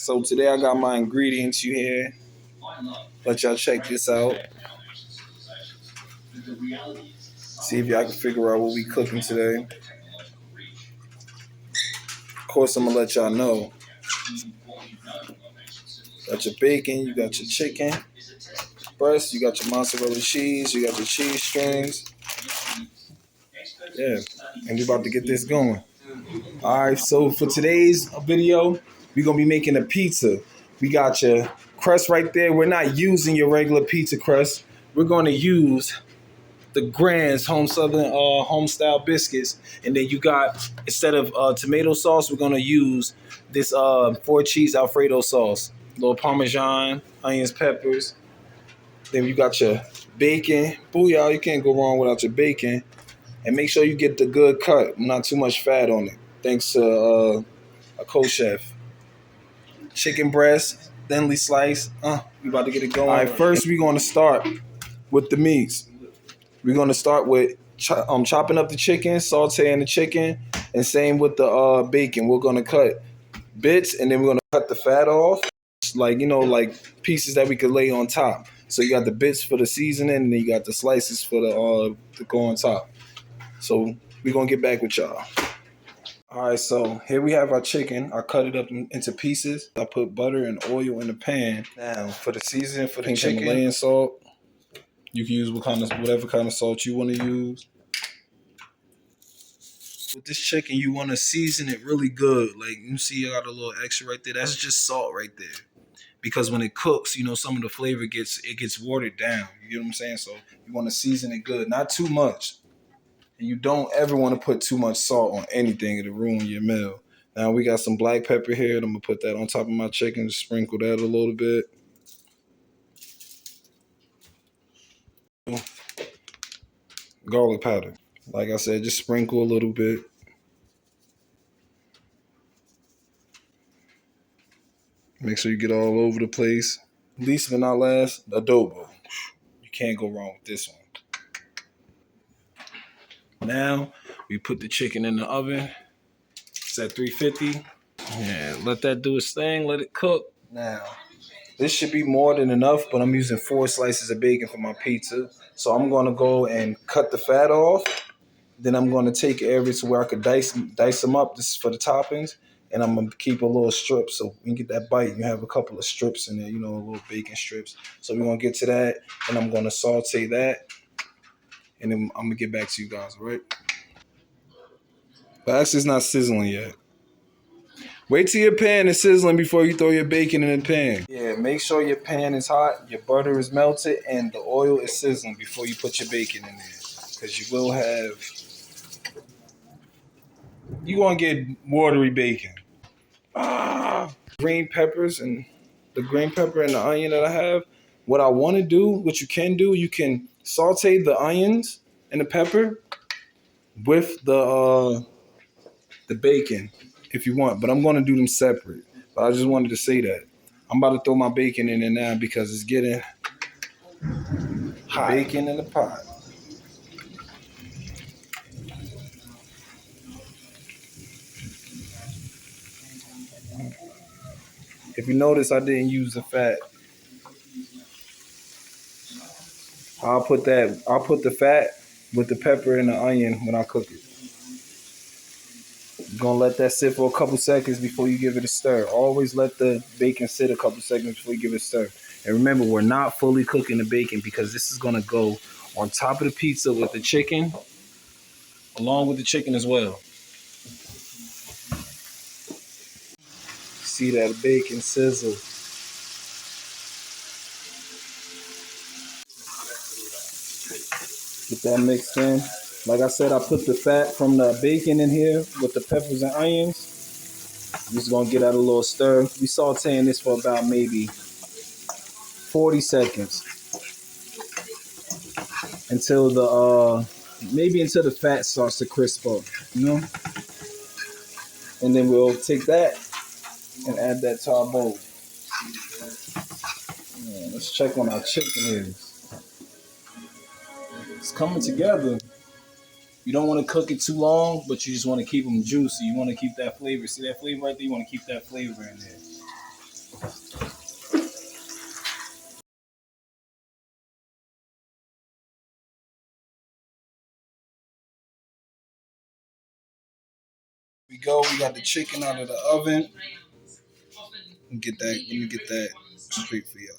So today I got my ingredients you here. Let y'all check this out. See if y'all can figure out what we cooking today. Of course, I'm gonna let y'all know. Got your bacon, you got your chicken breast, you got your mozzarella cheese, you got your cheese strings. Yeah, and we about to get this going. All right, so for today's video, we're gonna be making a pizza. We got your crust right there. We're not using your regular pizza crust. We're gonna use the Grand's home style biscuits, and then you got, instead of tomato sauce, we're gonna use this 4-cheese Alfredo sauce. A little Parmesan, onions, peppers. Then you got your bacon. Booyah! You can't go wrong without your bacon. And make sure you get the good cut, not too much fat on it. Thanks to a co-chef. Chicken breast, thinly sliced. We about to get it going. All right, first we're gonna start with the meats. We're gonna start with chopping up the chicken, sauteing the chicken, and same with the bacon. We're gonna cut bits, and then we're gonna cut the fat off, like pieces that we could lay on top. So you got the bits for the seasoning, and then you got the slices for the to go on top. So we're gonna get back with y'all. All right, so here we have our chicken. I cut it up into pieces. I put butter and oil in the pan. Now for the seasoning for the chicken, Himalayan salt. You can use whatever kind of salt you want to use. With this chicken, you want to season it really good. Like you see, I got a little extra right there. That's just salt right there. Because when it cooks, some of the flavor gets watered down. You get what I'm saying? So you want to season it good, not too much. And you don't ever want to put too much salt on anything. It'll ruin your meal. Now we got some black pepper here. I'm going to put that on top of my chicken. Just sprinkle that a little bit. Garlic powder. Like I said, just sprinkle a little bit. Make sure you get all over the place. Least but not last, adobo. You can't go wrong with this one. Now we put the chicken in the oven. It's at 350. Yeah, let that do its thing. Let it cook. Now, this should be more than enough, but I'm using 4 slices of bacon for my pizza. So I'm going to go and cut the fat off. Then I'm going to take areas where I could dice them up. This is for the toppings. And I'm going to keep a little strip so we can get that bite. You have a couple of strips in there, a little bacon strips. So we're going to get to that. And I'm going to saute that. And then I'm going to get back to you guys, all right? But actually, it's not sizzling yet. Wait till your pan is sizzling before you throw your bacon in the pan. Yeah, make sure your pan is hot, your butter is melted, and the oil is sizzling before you put your bacon in there. Because you're going to get watery bacon. Green peppers and the green pepper and the onion that I have. What I want to do, what you can saute the onions and the pepper with the bacon if you want, but I'm going to do them separate. But I just wanted to say that. I'm about to throw my bacon in there now because it's getting hot. Bacon in the pot. If you notice, I didn't use the fat. I'll put the fat with the pepper and the onion when I cook it. You're going to let that sit for a couple seconds before you give it a stir. Always let the bacon sit a couple seconds before you give it a stir. And remember, we're not fully cooking the bacon because this is going to go on top of the pizza with the chicken, along with the chicken as well. See that bacon sizzle. Get that mixed in. Like I said, I put the fat from the bacon in here with the peppers and onions. I'm just going to get out a little stir. We sauteing this for about maybe 40 seconds. Until until the fat starts to crisp up, And then we'll take that and add that to our bowl. Yeah, let's check on our chicken here. It's coming together. You don't want to cook it too long, but you just want to keep them juicy. You want to keep that flavor. See that flavor right there? You want to keep that flavor in there. we go. We got the chicken out of the oven. Let me get that straight for y'all.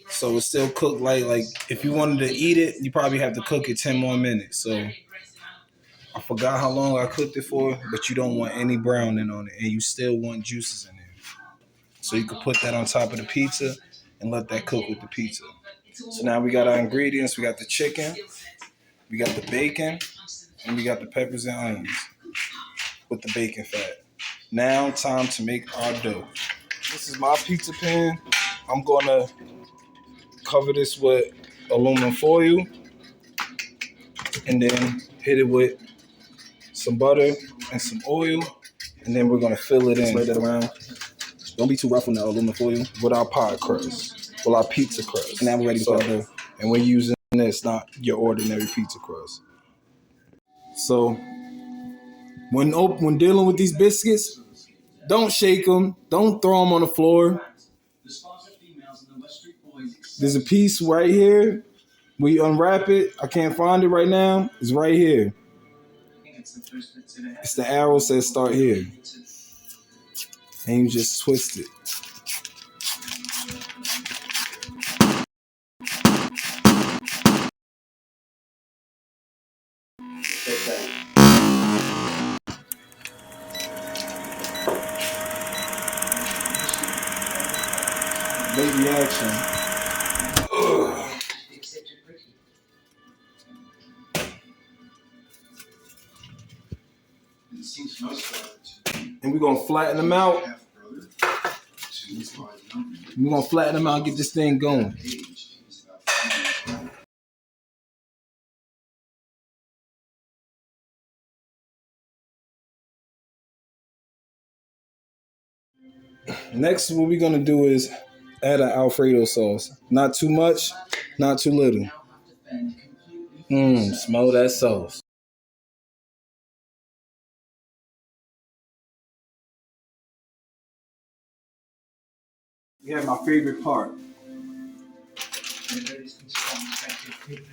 So it's still cooked like if you wanted to eat it, you probably have to cook it 10 more minutes. So I forgot how long I cooked it for, but you don't want any browning on it, and you still want juices in there. So you could put that on top of the pizza and let that cook with the pizza. So now we got our ingredients. We got the chicken, we got the bacon, and we got the peppers and onions with the bacon fat. Now time to make our dough. This is my pizza pan. I'm gonna cover this with aluminum foil and then hit it with some butter and some oil, and then we're gonna fill it in. Spread that around. Don't be too rough on the aluminum foil. With our pie crust, with our pizza crust. And now we're ready to put it. And we're using this, not your ordinary pizza crust. So when dealing with these biscuits, don't shake them. Don't throw them on the floor. There's a piece right here. We unwrap it. I can't find it right now. It's right here. It's the arrow says start here. And you just twist it. Late reaction. Ugh. And we're gonna flatten them out. We're gonna flatten them out and get this thing going. Next, what we're gonna do is add an Alfredo sauce. Not too much, not too little. Smell that sauce. Yeah, my favorite part.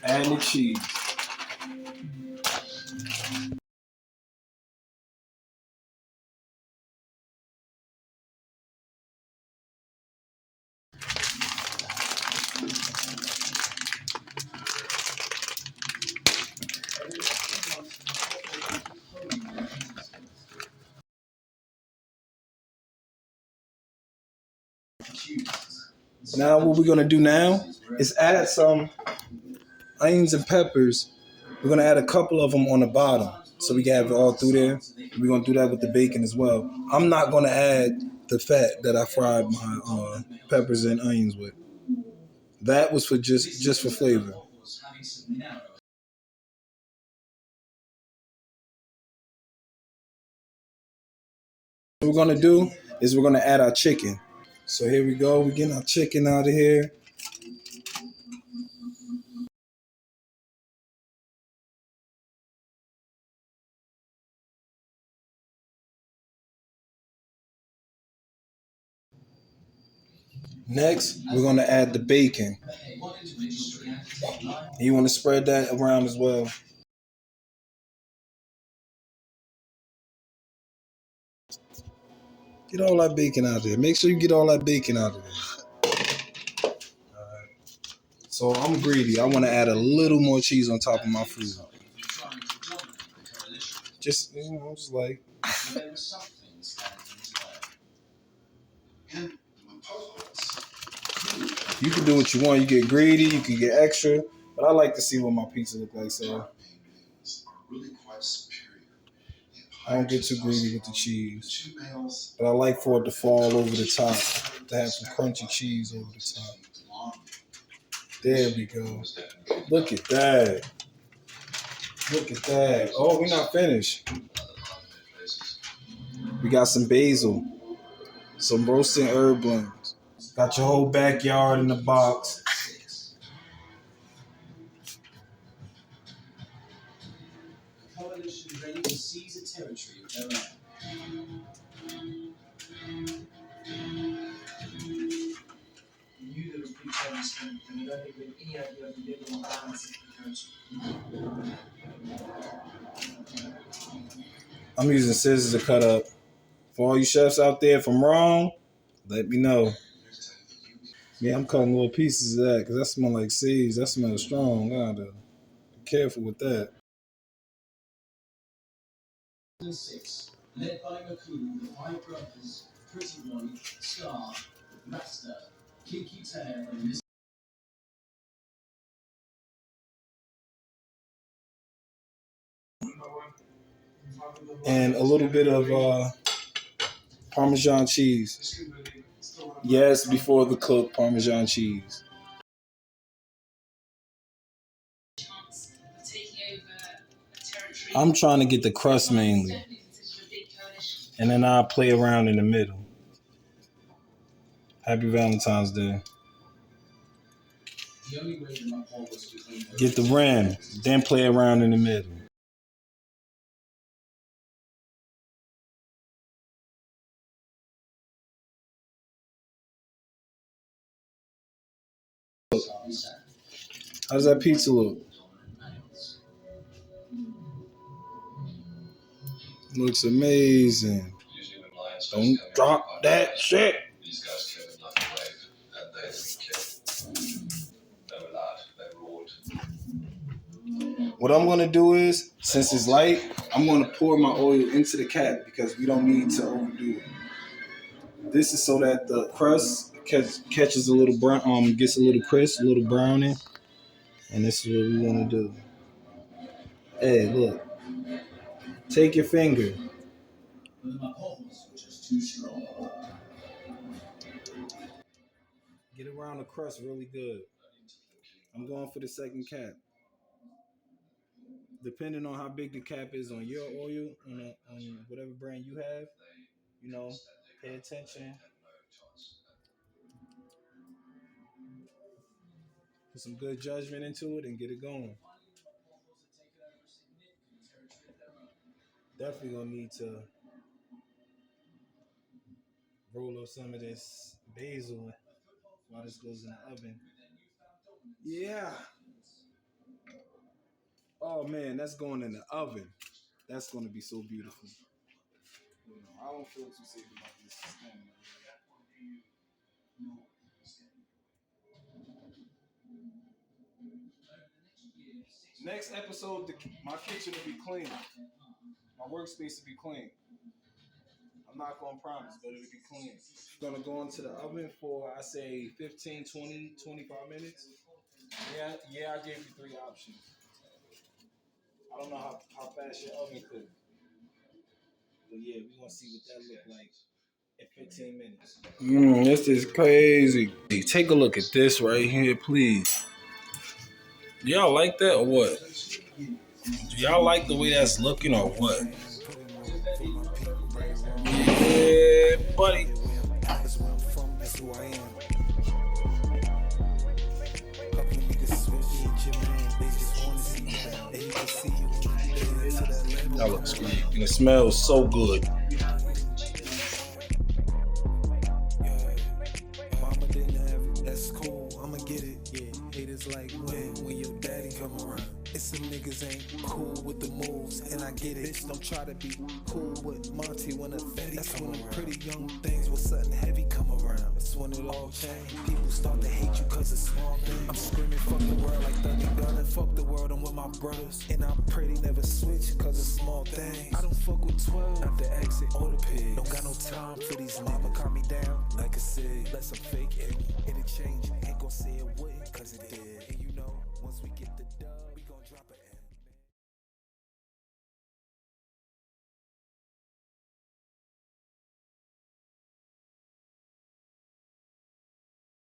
Add the cheese. Now what we're gonna do now is add some onions and peppers. We're gonna add a couple of them on the bottom so we can have it all through there. We're gonna do that with the bacon as well. I'm not gonna add the fat that I fried my peppers and onions with. That was for just for flavor. What we're gonna do is we're gonna add our chicken. So here we go. We're getting our chicken out of here. Next, we're gonna add the bacon. You want to spread that around as well. Get all that bacon out of there. Make sure you get all that bacon out of there. So I'm greedy. I want to add a little more cheese on top of my food. Just just like. You can do what you want. You get greedy. You can get extra. But I like to see what my pizza look like. So I don't get too greedy with the cheese. But I like for it to fall over the top. To have some crunchy cheese over the top. There we go. Look at that. Look at that. Oh, we're not finished. We got some basil, some roasted herb blends. Got your whole backyard in the box. I'm using scissors to cut up. For all you chefs out there, if I'm wrong, let me know. Yeah, I'm cutting little pieces of that because that smells like seeds. That smells strong. I gotta be careful with that. And a little bit of Parmesan cheese. Yes, before the cook, Parmesan cheese. I'm trying to get the crust mainly. And then I'll play around in the middle. Happy Valentine's Day. Get the rim, then play around in the middle. How does that pizza look? Looks amazing. Don't drop that shit. What I'm gonna do is, since it's light, I'm gonna pour my oil into the cap because we don't need to overdo it. This is so that the crust catches a little brown, gets a little crisp, a little browning, and this is what we want to do. Hey, look, take your finger. Get around the crust really good. I'm going for the second cap. Depending on how big the cap is on your oil, on whatever brand you have, pay attention. Put some good judgment into it and get it going. Definitely gonna need to roll up some of this basil while this goes in the oven. Yeah. Oh man, that's going in the oven. That's gonna be so beautiful. I don't feel too safe about this. Next episode, my kitchen will be clean. My workspace will be clean. I'm not gonna promise, but it'll be clean. Gonna go into the oven for, I say, 15, 20, 25 minutes. Yeah, I gave you 3 options. I don't know how fast your oven could. But yeah, we're gonna see what that look like in 15 minutes. This is crazy. Take a look at this right here, please. Do y'all like that or what? Do y'all like the way that's looking or what? Yeah, buddy. That looks great. And it smells so good. That's cool. I'ma get it. Yeah, haters like when your daddy come around. It's some niggas ain't cool with the moves, and I get it. Bitch, don't try to be cool with Monty when a Fetty. That's when pretty young things with something heavy come around. That's when it all change. People start to hate you cause of small things. I'm screaming fuck the world like Thuggy Gunner. Fuck the world, I'm with my brothers. And I'm pretty never switch cause of small things. I don't fuck with 12, not the exit or the pig. Don't got no time for these niggas. Calm me down like I said. Let some fake